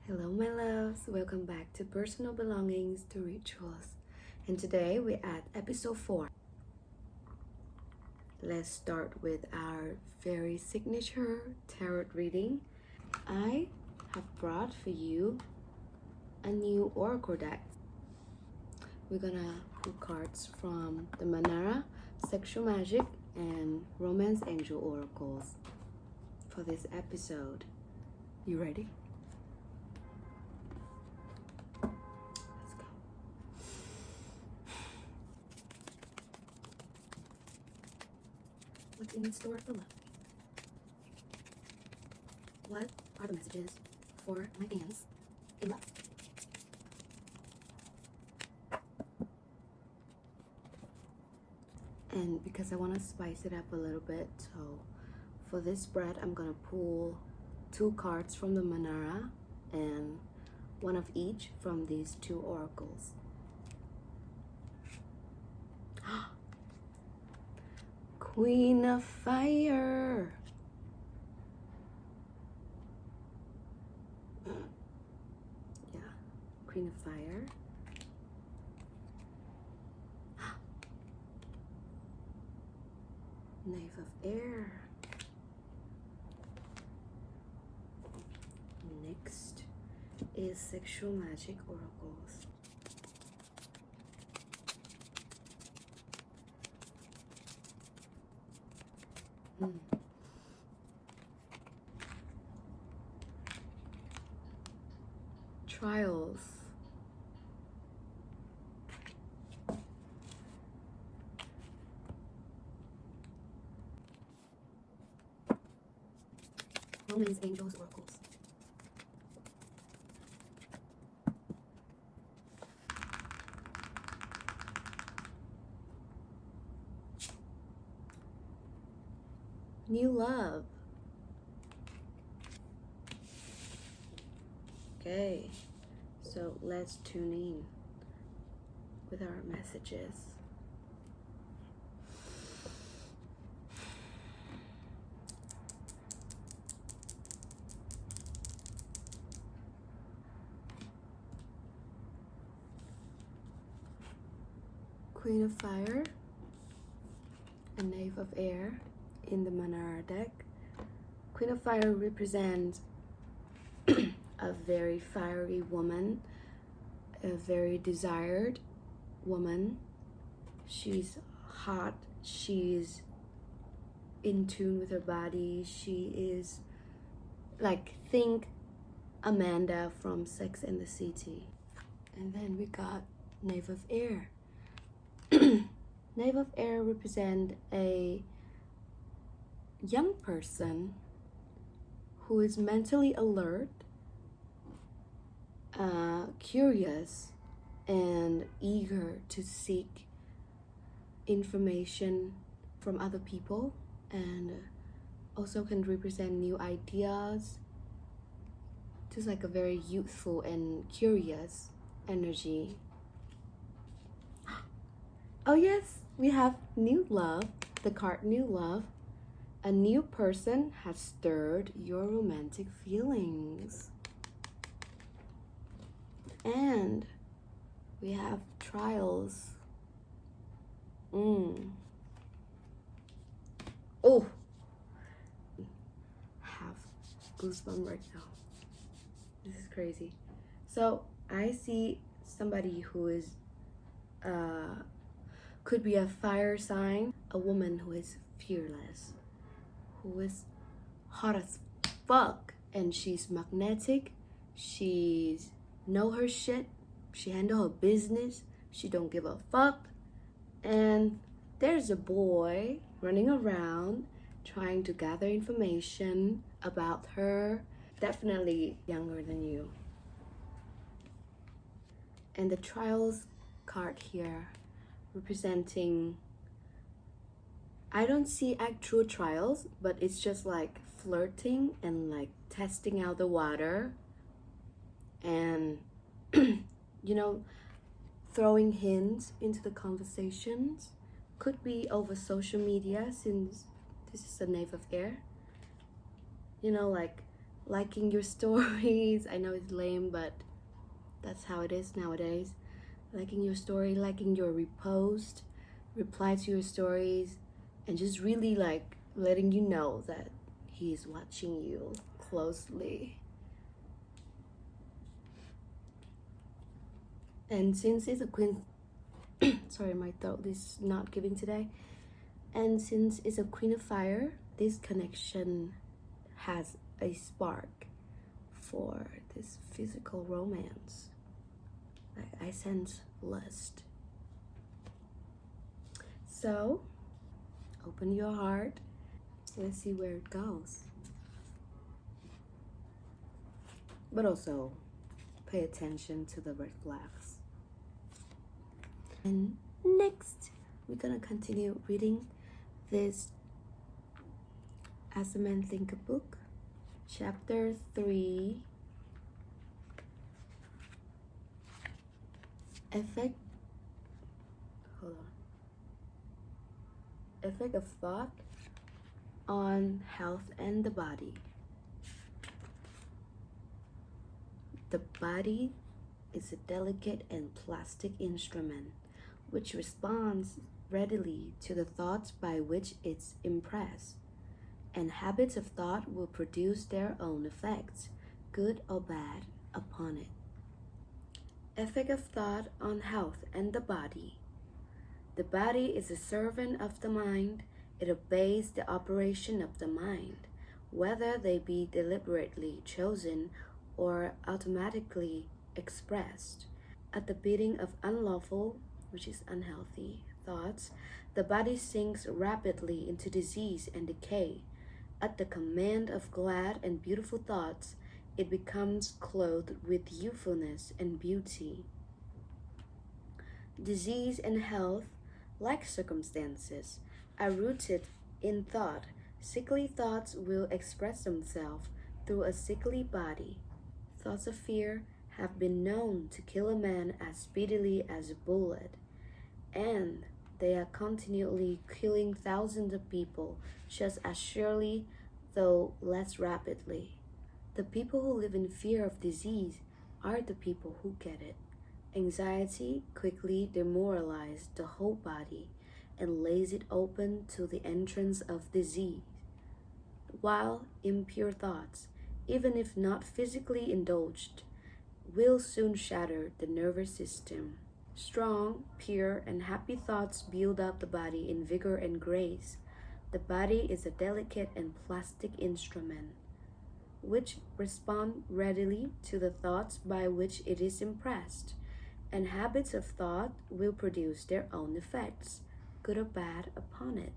Hello, my loves. Welcome back to Personal Belongings to Rituals. And today we're at episode 4. Let's start with our very signature tarot reading. I have brought for you a new oracle deck. We're gonna pull cards from the Manara, Sexual Magic, and Romance Angel oracles for this episode. You ready? What's in store for love? What are the messages for my fans in love? And because I want to spice it up a little bit, so for this spread, I'm gonna pull 2 cards from the Manara and one of each from these 2 oracles. Queen of Fire. Yeah, Queen of Fire. Knave of Air. Next is Sexual Magic oracles. Trials. Romance Angels oracles. New love. Okay, so let's tune in with our messages. Queen of Fire and Knave of Air in the Manara deck. Queen of Fire represents a very fiery woman, a very desired woman. She's hot, she's in tune with her body. She is like, think Amanda from Sex and the City. And then we got Knave of Air. Knave of Air represent a young person who is mentally alert, curious, and eager to seek information from other people, and also can represent new ideas. Just like a very youthful and curious energy. Oh yes, we have New Love, the card New Love. A new person has stirred your romantic feelings. And we have Trials. Oh, have goosebumps right now. This is crazy. So I see somebody who is could be a fire sign, a woman who is fearless, who is hot as fuck, and she's magnetic. She's know her shit. She handle her business. She don't give a fuck. And there's a boy running around trying to gather information about her. Definitely younger than you. And the Trials card here representing, I don't see actual trials, but it's just like flirting and like testing out the water and you know, throwing hints into the conversations. Could be over social media, since this is a Knave of Air. You know, like liking your stories. I know it's lame, but that's how it is nowadays. Liking your story, liking your repost, reply to your stories, and just really like letting you know that he's watching you closely. And since it's a queen, sorry, my throat is not giving today. And since it's a queen of fire, this connection has a spark for this physical romance. I sense lust. So, open your heart. Let's see where it goes. But also, pay attention to the red flags. And next, we're gonna continue reading this As a Man Thinketh book, chapter 3, effect of thought on health and the body. The body is a delicate and plastic instrument which responds readily to the thoughts by which it's impressed, and habits of thought will produce their own effects, good or bad, upon it. Effect of thought on health and the body. The body is a servant of the mind. It obeys the operation of the mind, whether they be deliberately chosen or automatically expressed. At the bidding of unlawful, which is unhealthy, thoughts, the body sinks rapidly into disease and decay. At the command of glad and beautiful thoughts, it becomes clothed with youthfulness and beauty. Disease and health, like circumstances, are rooted in thought. Sickly thoughts will express themselves through a sickly body. Thoughts of fear have been known to kill a man as speedily as a bullet, and they are continually killing thousands of people just as surely, though less rapidly. The people who live in fear of disease are the people who get it. Anxiety quickly demoralizes the whole body and lays it open to the entrance of disease, while impure thoughts, even if not physically indulged, will soon shatter the nervous system. Strong, pure, and happy thoughts build up the body in vigor and grace. The body is a delicate and plastic instrument, which respond readily to the thoughts by which it is impressed, and habits of thought will produce their own effects, good or bad, upon it.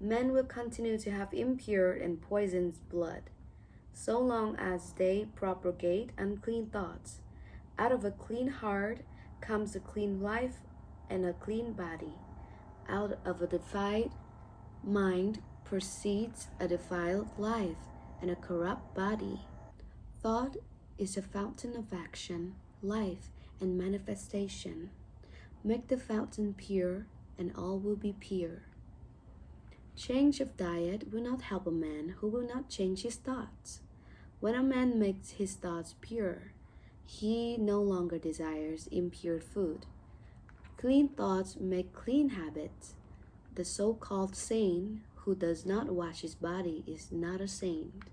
Men will continue to have impure and poisoned blood, so long as they propagate unclean thoughts. Out of a clean heart comes a clean life and a clean body. Out of a defiled mind proceeds a defiled life and a corrupt body. Thought is a fountain of action, life, and manifestation. Make the fountain pure, and all will be pure. Change of diet will not help a man who will not change his thoughts. When a man makes his thoughts pure, he no longer desires impure food. Clean thoughts make clean habits. The so-called saint who does not wash his body is not a saint.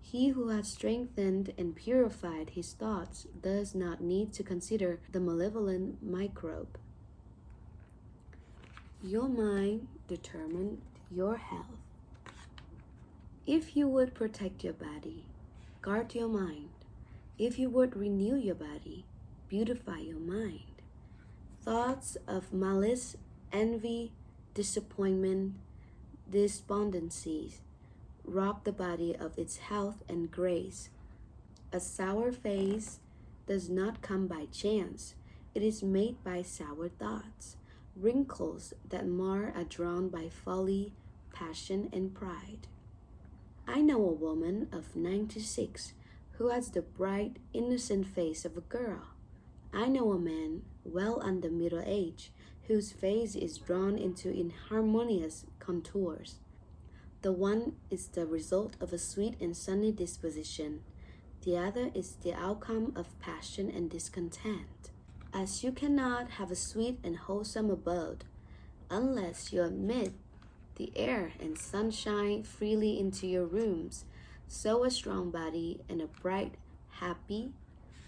He who has strengthened and purified his thoughts does not need to consider the malevolent microbe. Your mind determines your health. If you would protect your body, guard your mind. If you would renew your body, beautify your mind. Thoughts of malice, envy, disappointment, despondencies rob the body of its health and grace. A sour face does not come by chance. It is made by sour thoughts. Wrinkles that mar are drawn by folly, passion, and pride. I know a woman of 96 who has the bright, innocent face of a girl. I know a man well under middle age whose face is drawn into inharmonious contours. The one is the result of a sweet and sunny disposition. The other is the outcome of passion and discontent. As you cannot have a sweet and wholesome abode unless you admit the air and sunshine freely into your rooms, so a strong body and a bright, happy,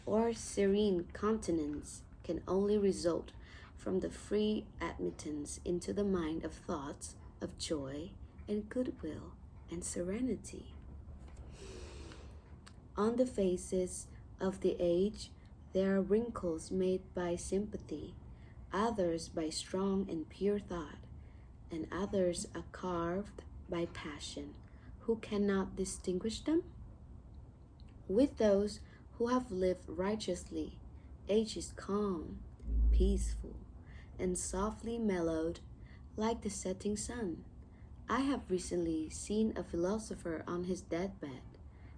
or serene countenance can only result from the free admittance into the mind of thoughts of joy and goodwill and serenity. On the faces of the age, there are wrinkles made by sympathy, others by strong and pure thought, and others are carved by passion. Who cannot distinguish them? With those who have lived righteously, age is calm, peaceful, and softly mellowed like the setting sun. I have recently seen a philosopher on his deathbed.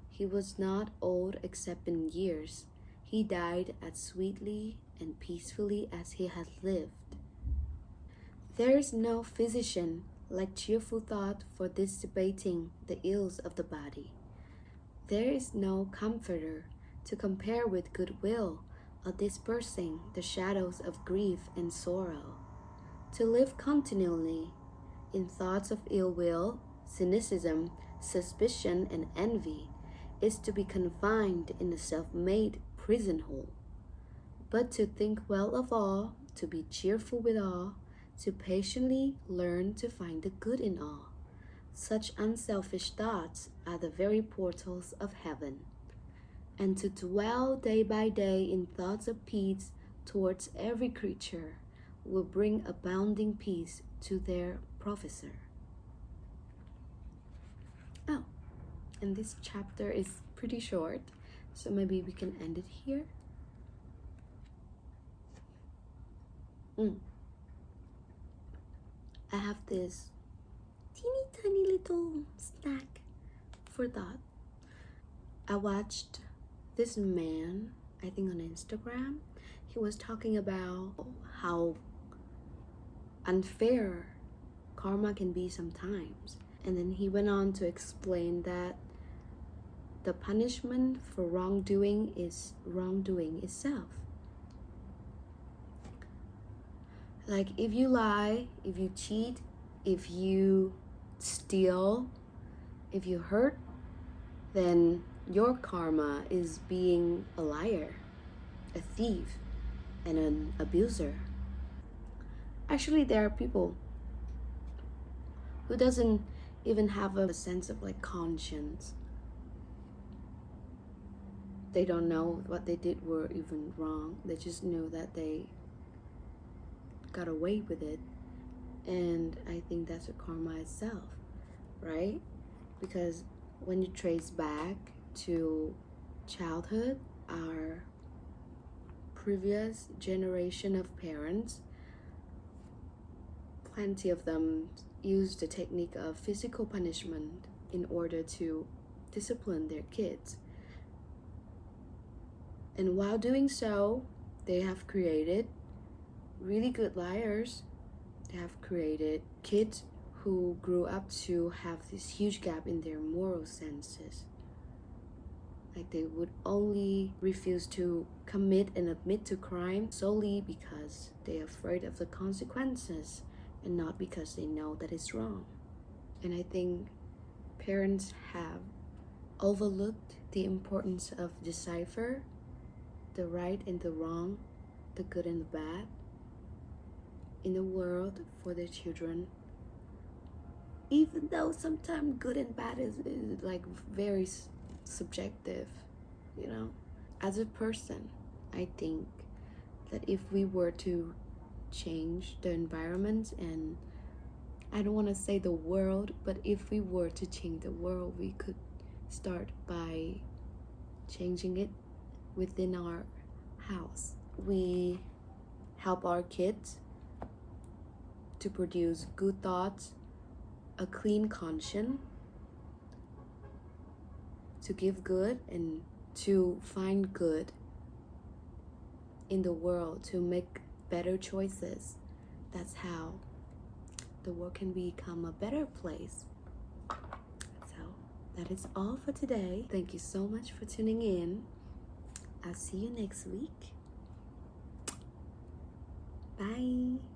He was not old except in years. He died as sweetly and peacefully as he had lived. There is no physician like cheerful thought for dissipating the ills of the body. There is no comforter to compare with goodwill or dispersing the shadows of grief and sorrow. To live continually in thoughts of ill will, cynicism, suspicion, and envy is to be confined in a self-made prison hole. But to think well of all, to be cheerful with all, to patiently learn to find the good in all, such unselfish thoughts are the very portals of heaven. And to dwell day by day in thoughts of peace towards every creature will bring abounding peace to their professor. Oh, and this chapter is pretty short, so maybe we can end it here. I have this teeny tiny little snack for thought. I watched this man, I think on Instagram, he was talking about how unfair karma can be sometimes. And then he went on to explain that the punishment for wrongdoing is wrongdoing itself. Like if you lie, if you cheat, if you steal, if you hurt, then your karma is being a liar, a thief, and an abuser. Actually, there are people who doesn't even have a sense of like conscience. They don't know what they did were even wrong. They just know that they got away with it. And I think that's a karma itself, right? Because when you trace back to childhood, our previous generation of parents, plenty of them used the technique of physical punishment in order to discipline their kids. And while doing so, they have created really good liars. They have created kids who grew up to have this huge gap in their moral senses. Like they would only refuse to commit and admit to crime solely because they're afraid of the consequences and not because they know that it's wrong. And I think parents have overlooked the importance of decipher the right and the wrong, the good and the bad in the world for their children. Even though sometimes good and bad is like very subjective, you know. As a person, I think that if we were to change the environment, and I don't want to say the world, but if we were to change the world, we could start by changing it within our house. We help our kids to produce good thoughts, a clean conscience, to give good and to find good in the world, to make better choices. That's how the world can become a better place. So that is all for today. Thank you so much for tuning in. I'll see you next week. Bye.